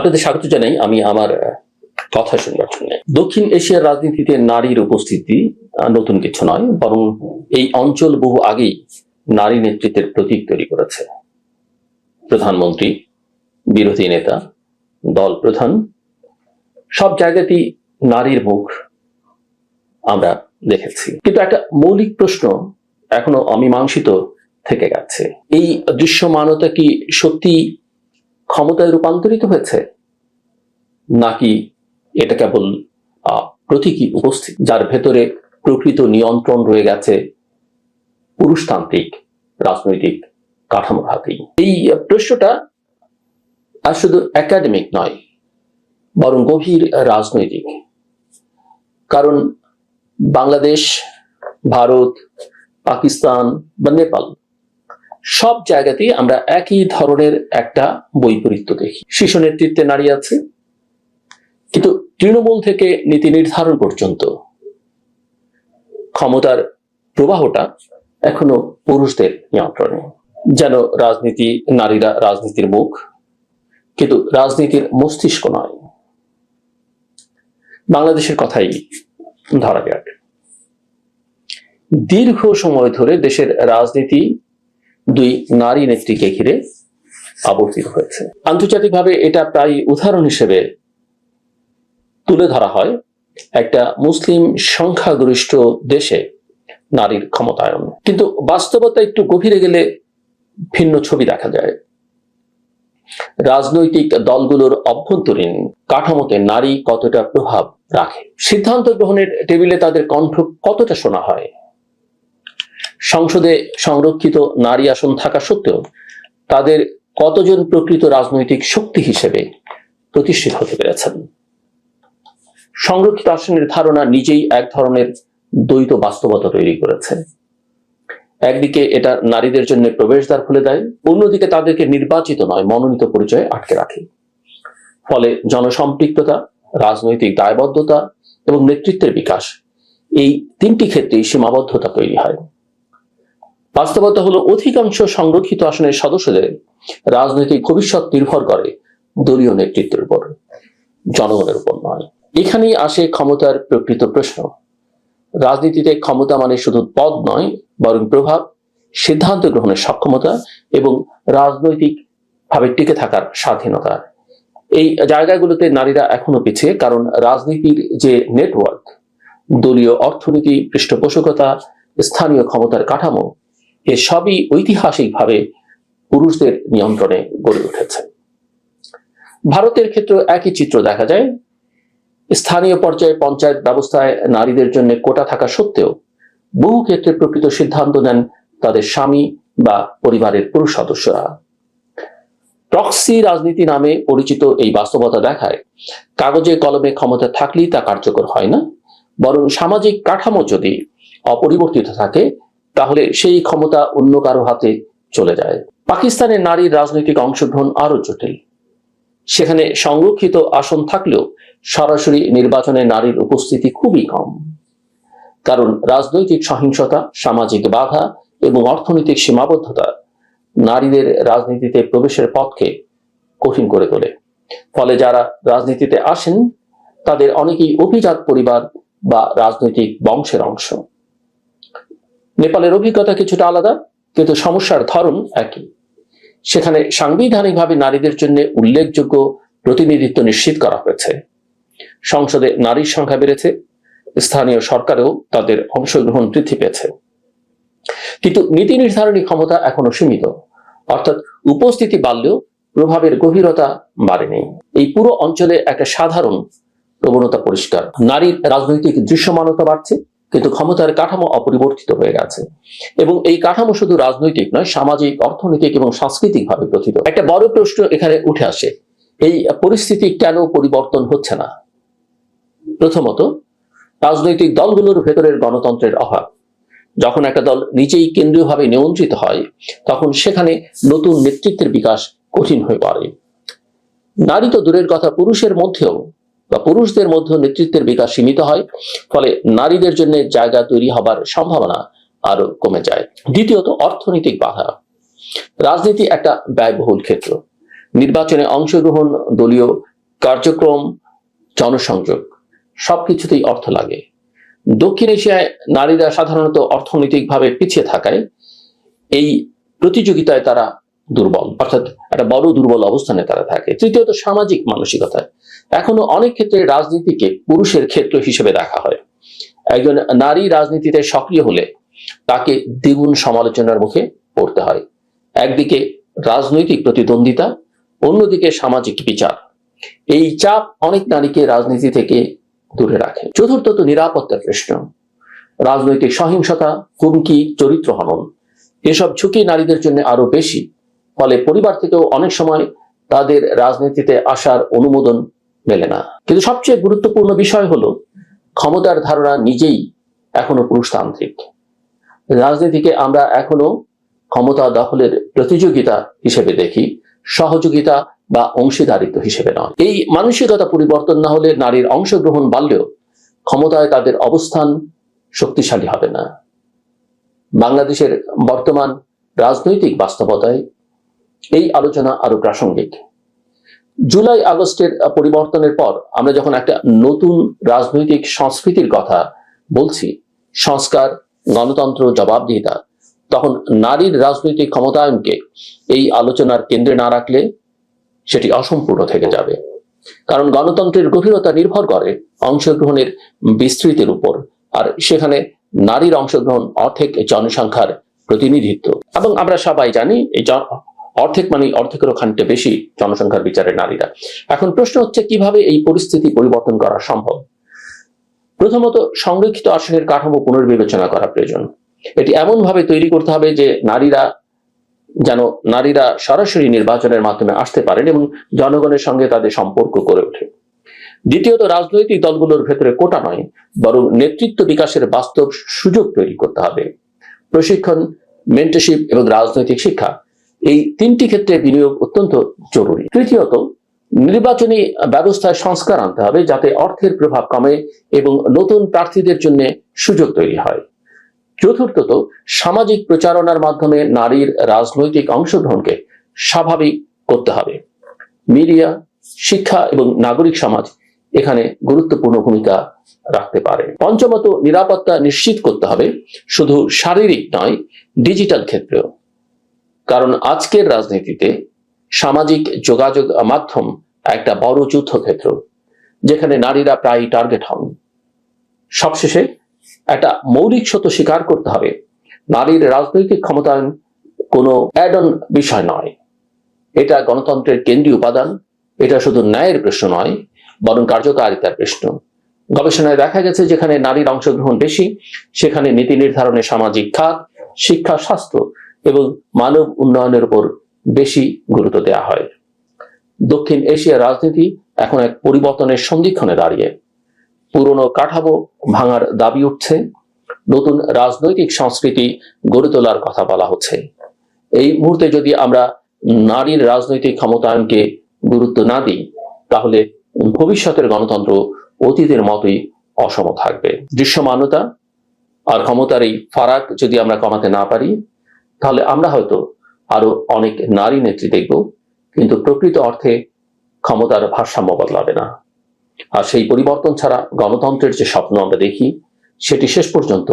আপনাদের স্বাগত জানাই আমি আমার কথা শুনবার জন্য। দক্ষিণ এশিয়ার রাজনীতিতে নারীর উপস্থিতি নতুন কিছু নয়, বরং এই অঞ্চল বহু আগেই নারী নেতৃত্বের প্রতীক তৈরি করেছে। প্রধানমন্ত্রী, বিরোধী নেতা, দল প্রধান, সব জায়গাতেই নারীর মুখ আমরা দেখেছি। কিন্তু একটা মৌলিক প্রশ্ন এখনো অমীমাংসিত থেকে গেছে। এই দৃশ্যমানতা কি সত্যি ক্ষমতায় রূপান্তরিত হয়েছে, নাকি এটা কেবল প্রতীকী উপস্থিতি যার ভেতরে প্রকৃত নিয়ন্ত্রণ রয়ে গেছে পুরুষতান্ত্রিক রাজনৈতিক কাঠামোর হাতেই? এই প্রশ্নটা আর শুধু একাডেমিক নয়, বরং গভীর রাজনৈতিক। কারণ বাংলাদেশ, ভারত, পাকিস্তান বা নেপাল সব জায়গাতেই আমরা একই ধরনের একটা বৈপরীত্য দেখি। শীর্ষ নেতৃত্বে নারী আছে, কিন্তু তৃণমূল থেকে নীতি নির্ধারণ পর্যন্ত ক্ষমতার প্রবাহটা এখনো পুরুষদের নিয়ন্ত্রণে। যেন নারীরা রাজনীতির মুখ, কিন্তু রাজনীতির মস্তিষ্ক নয়। বাংলাদেশের কথাই ধরা যাক। দীর্ঘ সময় ধরে দেশের রাজনীতি দুই নারী নেত্রীকে ঘিরে আবর্তিত হয়েছে। আন্তর্জাতিকভাবে এটা প্রায় উদাহরণ হিসেবে তুলে ধরা হয় একটা মুসলিম সংখ্যাগরিষ্ঠ দেশে নারীর ক্ষমতায়ন। কিন্তু বাস্তবতা একটু গভীরে গেলে ভিন্ন ছবি দেখা যায়। রাজনৈতিক দলগুলোর অভ্যন্তরীণ কাঠামোতে নারী কতটা প্রভাব রাখে, সিদ্ধান্ত গ্রহণের টেবিলে তাদের কণ্ঠ কতটা শোনা হয়, সংসদে সংরক্ষিত নারী আসন থাকা সত্ত্বেও তাদের কতজন প্রকৃত রাজনৈতিক শক্তি হিসেবে প্রতিষ্ঠিত হতে পেরেছেন। সংরক্ষিত আসনের ধারণা নিজেই এক ধরনের দ্বৈত বাস্তবতা তৈরি করেছে। একদিকে এটা নারীদের জন্য প্রবেশদ্বার খুলে দেয়, অন্যদিকে তাদেরকে নির্বাচিত নয় মনোনীত পরিচয়ে আটকে রাখে। ফলে জনসম্পৃক্ততা, রাজনৈতিক দায়বদ্ধতা এবং নেতৃত্বের বিকাশ, এই তিনটি ক্ষেত্রেই সীমাবদ্ধতা তৈরি হয়। বাস্তবতা হলো অধিকাংশ সংরক্ষিত আসনের সদস্যদের রাজনৈতিক ভবিষ্যৎ নির্ভর করে দলীয় নেতৃত্বের উপর, জনগণের উপর নয়। এখানেই আসে ক্ষমতার প্রকৃত প্রশ্ন। রাজনীতিতে ক্ষমতা মানে শুধু পদ নয়, বরং প্রভাব, সিদ্ধান্ত গ্রহণের সক্ষমতা এবং রাজনৈতিক ভাবে টিকে থাকার স্বাধীনতা। এই জায়গাগুলোতে নারীরা এখনো পিছিয়ে, কারণ রাজনীতির যে নেটওয়ার্ক, দলীয় অর্থনীতি, পৃষ্ঠপোষকতা, স্থানীয় ক্ষমতার কাঠামো, এ সবই ঐতিহাসিকভাবে পুরুষদের নিয়ন্ত্রণে গড়ে উঠেছে। ভারতের ক্ষেত্রে একই চিত্র দেখা যায়। স্থানীয় পর্যায়ে পঞ্চায়েত ব্যবস্থায় নারীদের জন্য কোটা থাকা সত্ত্বেও বহু ক্ষেত্রে প্রকৃত সিদ্ধান্ত নেন তাদের স্বামী বা পরিবারের পুরুষ সদস্যরা। প্রক্সি রাজনীতি নামে পরিচিত এই বাস্তবতা দেখায় কাগজে কলমে ক্ষমতা থাকলেই তা কার্যকর হয় না, বরং সামাজিক কাঠামো যদি অপরিবর্তিত থাকে তাহলে সেই ক্ষমতা অন্য কারো হাতে চলে যায়। পাকিস্তানের নারীর রাজনৈতিক অংশগ্রহণ আরো জটিল। সেখানে সংরক্ষিত আসন থাকলেও সরাসরি নির্বাচনে নারীর উপস্থিতি খুবই কম, কারণ রাজনৈতিক সহিংসতা, সামাজিক বাধা এবং অর্থনৈতিক সীমাবদ্ধতা নারীদের রাজনীতিতে প্রবেশের পথকে কঠিন করে তোলে। ফলে যারা রাজনীতিতে আসেন তাদের অনেকেই অভিজাত পরিবার বা রাজনৈতিক বংশের অংশ। নেপালের অভিজ্ঞতা কিছুটা আলাদা, কিন্তু সমস্যার ধরন একই। সেখানে সাংবিধানিকভাবে নারীদের জন্য উল্লেখযোগ্য প্রতিনিধিত্ব নিশ্চিত করা হয়েছে। সংসদে নারীর সংখ্যা বেড়েছে, স্থানীয় সরকারেও তাদের অংশগ্রহণ বৃদ্ধি পেয়েছে। কিন্তু নীতি নির্ধারণী ক্ষমতা এখনো সীমিত, অর্থাৎ উপস্থিতি বাড়লেও প্রভাবের গভীরতা বাড়েনি। এই পুরো অঞ্চলে একটা সাধারণ প্রবণতা পরিষ্কার: নারীর রাজনৈতিক দৃশ্যমানতা বাড়ছে, কিন্তু ক্ষমতার কাঠামো অপরিবর্তিত হয়ে গেছে। এবং এই কাঠামো শুধু রাজনৈতিক নয়, সামাজিক, অর্থনৈতিক এবং সাংস্কৃতিক ভাবে গঠিত। একটা বড় প্রশ্ন এখানে উঠে আসে, এই পরিস্থিতি কেন পরিবর্তন হচ্ছে না? প্রথমত, রাজনৈতিক দলগুলোর ভেতরের গণতন্ত্রের অভাব। যখন একটা দল নিজেই কেন্দ্রীয়ভাবে নিয়ন্ত্রিত হয়, তখন সেখানে নতুন নেতৃত্বের বিকাশ কঠিন হয়ে পড়ে। নারী তো দূরের কথা, পুরুষদের মধ্যেও নেতৃত্বের বিকাশ সীমিত হয়। ফলে নারীদের জন্য জায়গা তৈরি হবার সম্ভাবনা আরো কমে যায়। দ্বিতীয়ত, অর্থনৈতিক বাধা। রাজনীতি একটা ব্যয়বহুল ক্ষেত্র। নির্বাচনে অংশগ্রহণ, দলীয় কার্যক্রম, জনসংযোগ সবকিছুতেই অর্থ লাগে। দক্ষিণ এশিয়ায় নারীরা সাধারণত অর্থনৈতিকভাবে পিছিয়ে থাকায় এই প্রতিযোগিতায় তারা দুর্বল, অর্থাৎ একটা বড় দুর্বল অবস্থানে তারা থাকে। তৃতীয়ত, সামাজিক মানসিকতায় এখনো অনেক ক্ষেত্রে রাজনীতিকে পুরুষের ক্ষেত্র হিসেবে দেখা হয়। একজন নারী রাজনীতিতে সক্রিয় হলে তাকে দ্বিগুণ সমালোচনার মুখে পড়তে হয়। একদিকে রাজনৈতিক প্রতিদ্বন্দ্বিতা, অন্যদিকে সামাজিক বিচার। এই চাপ অনেক নারীকে রাজনীতি থেকে দূরে রাখে। চতুর্থত, নিরাপত্তার প্রশ্ন। রাজনৈতিক সহিংসতা, হুমকি, চরিত্র হনন এসব ঝুঁকি নারীদের জন্য আরো বেশি। ফলে পরিবার থেকেও অনেক সময় তাদের রাজনীতিতে আসার অনুমোদন মেলে না। কিন্তু সবচেয়ে গুরুত্বপূর্ণ বিষয় হলো ক্ষমতার ধারণা নিজেই এখনো পুরুষতান্ত্রিক। রাজনীতিকে আমরা এখনো ক্ষমতা দখলের প্রতিযোগিতা হিসেবে দেখি, সহযোগিতা বা অংশীদারিত্ব হিসেবে নয়। এই মানসিকতা পরিবর্তন না হলে নারীর অংশগ্রহণ বাড়লেও ক্ষমতায় তাদের অবস্থান শক্তিশালী হবে না। বাংলাদেশের বর্তমান রাজনৈতিক বাস্তবতায় এই আলোচনা আরো প্রাসঙ্গিক। জুলাই আগস্টের পরিবর্তনের পর আমরা যখন একটা নতুন রাজনৈতিক সংস্কৃতির কথা বলছি, সংস্কার, গণতন্ত্র, জবাবদিহিতা, তখন নারীর রাজনৈতিক ক্ষমতায়নকে এই আলোচনার কেন্দ্রে না রাখলে সেটি অসম্পূর্ণ থেকে যাবে। কারণ গণতন্ত্রের গভীরতা নির্ভর করে অংশগ্রহণের বিস্তৃতির উপর, আর সেখানে নারীর অংশগ্রহণ অর্ধেক জনসংখ্যার প্রতিনিধিত্ব। এবং আমরা সবাই জানি এই অর্ধেক মানে অর্ধেকেরও খানিকটা বেশি জনসংখ্যার বিচারে নারীরা। এখন প্রশ্ন হচ্ছে কিভাবে এই পরিস্থিতি পরিবর্তন করা সম্ভব। প্রথমত, সংরক্ষিত আসনের কাঠামো পুনর্বিবেচনা করা প্রয়োজন। এটি এমন ভাবে তৈরি করতে হবে যে নারীরা সরাসরি নির্বাচনের মাধ্যমে আসতে পারেন এবং জনগণের সঙ্গে তাদের সম্পর্ক গড়ে ওঠে। দ্বিতীয়ত, রাজনৈতিক দলগুলোর ভেতরে কোটা নয়, বরং নেতৃত্ব বিকাশের বাস্তব সুযোগ তৈরি করতে হবে। প্রশিক্ষণ, মেন্টরশিপ এবং রাজনৈতিক শিক্ষা, এই তিনটি ক্ষেত্রে বিনিয়োগ অত্যন্ত জরুরি। তৃতীয়ত, নির্বাচনী ব্যবস্থায় সংস্কার আনতে হবে যাতে অর্থের প্রভাব কমে এবং নতুন প্রার্থীদের জন্য সুযোগ তৈরি হয়। চতুর্থত, সামাজিক প্রচারণার মাধ্যমে নারীর রাজনৈতিক অংশগ্রহণকে স্বাভাবিক করতে হবে। মিডিয়া, শিক্ষা এবং নাগরিক সমাজ এখানে গুরুত্বপূর্ণ ভূমিকা রাখতে পারে। পঞ্চমত, নিরাপত্তা নিশ্চিত করতে হবে, শুধু শারীরিক নয়, ডিজিটাল ক্ষেত্রেও। কারণ আজকের রাজনীতিতে সামাজিক যোগাযোগ মাধ্যম একটা বড় যুদ্ধক্ষেত্র, যেখানে নারীরা প্রায় টার্গেট হন। সবশেষে একটা মৌলিক সত্য স্বীকার করতে হবে, নারীর রাজনৈতিক ক্ষমতায়ন কোনো অ্যাড অন বিষয় নয়, এটা গণতন্ত্রের কেন্দ্রীয় উপাদান। এটা শুধু ন্যায়ের প্রশ্ন নয়, বরং কার্যকারিতার প্রশ্ন। গবেষণায় দেখা গেছে যেখানে নারীর অংশগ্রহণ বেশি, সেখানে নীতি নির্ধারণে সামাজিক খাত, শিক্ষা, স্বাস্থ্য এবং মানব উন্নয়নের উপর বেশি গুরুত্ব দেওয়া হয়। দক্ষিণ এশিয়ার রাজনীতি এখন এক পরিবর্তনের সন্ধিক্ষণে দাঁড়িয়ে। পুরনো কাঠামো ভাঙার দাবি উঠছে, নতুন রাজনৈতিক সংস্কৃতি গড়ে তোলার কথা বলা হচ্ছে। এই মুহূর্তে যদি আমরা নারীর রাজনৈতিক ক্ষমতায়নকে গুরুত্ব না দিই, তাহলে ভবিষ্যতের গণতন্ত্র অতীতের মতোই অসম থাকবে। দৃশ্যমানতা আর ক্ষমতার এই ফারাক যদি আমরা কমাতে না পারি, তাহলে আমরা হয়তো আরো অনেক নারী নেত্রী দেখব, কিন্তু প্রকৃত অর্থে ক্ষমতার ভারসাম্য বদলাবে না। আর সেই পরিবর্তন ছাড়া গণতন্ত্রের যে স্বপ্ন আমরা দেখি, সেটি শেষ পর্যন্ত